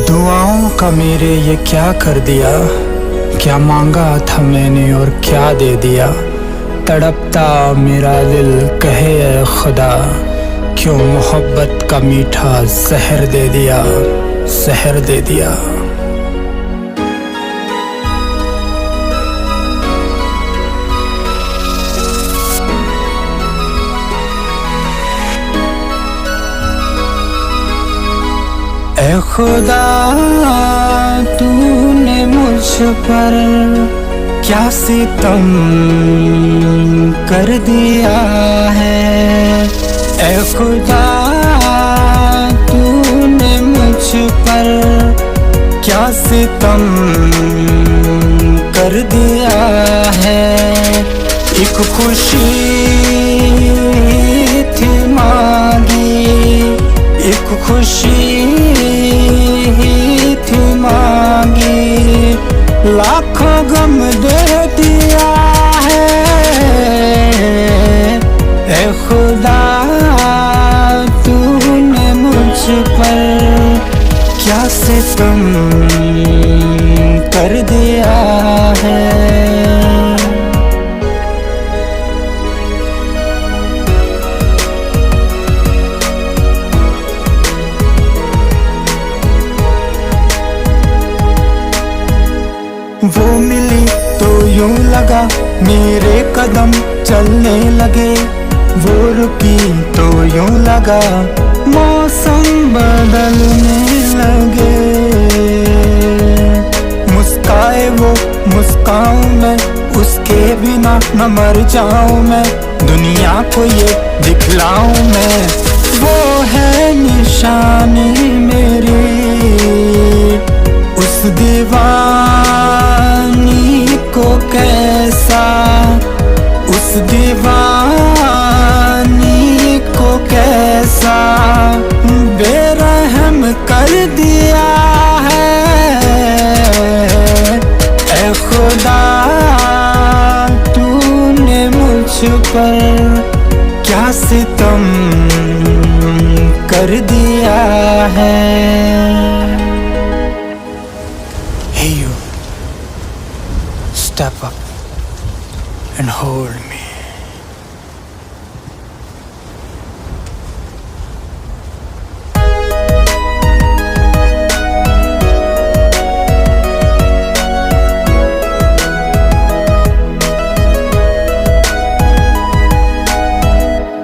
दुआओं का मेरे ये क्या कर दिया, क्या मांगा था मैंने और क्या दे दिया। तड़पता मेरा दिल कहे ऐ खुदा, क्यों मोहब्बत का मीठा जहर दे दिया, जहर दे दिया। ऐ खुदा तूने मुझ पर क्या सितम कर दिया है। ऐ खुदा तूने मुझ पर क्या सितम कर दिया है। एक खुशी थी मांगी, एक खुशी थी मांगी, लाखों गम दे दिया है। ऐ खुदा तूने मुझ पर क्या सितम कर दिया है। वो मिली तो यूं लगा मेरे कदम चलने लगे, वो रुकी तो यूं लगा मौसम बदलने लगे। मुस्काए वो मुस्काऊं मैं, उसके बिना न मर जाऊं मैं, दुनिया को ये दिखलाऊं मैं। वो है निशानी मेरी उस दीवानी को कैसा, उस दीवानी को कैसा बेरहम कर दिया है। ऐ खुदा तूने मुझ पर क्या सितम कर दिया है। Hey you, step up and hold me.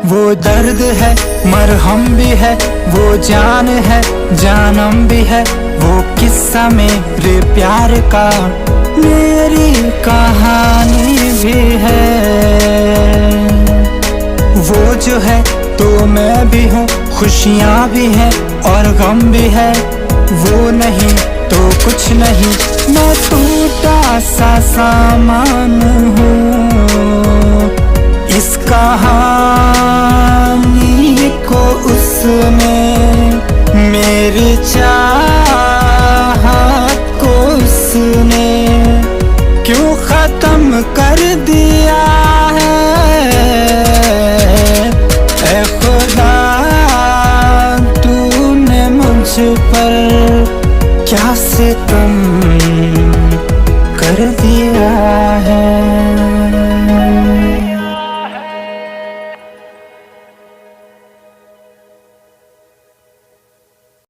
वो दर्द है मरहम भी है, वो जान है जानम भी है, वो किस्सा मेरे प्यार का मेरी कहानी भी है। वो जो है तो मैं भी हूँ, खुशियाँ भी हैं और गम भी है। वो नहीं तो कुछ नहीं, मैं टूटा सा सामान हूँ। इस कहानी को उसने मेरी चाहत को उसने क्यों खत्म कर दिया है। ऐ खुदा तूने मुझ पर क्या सितम कर दिया है।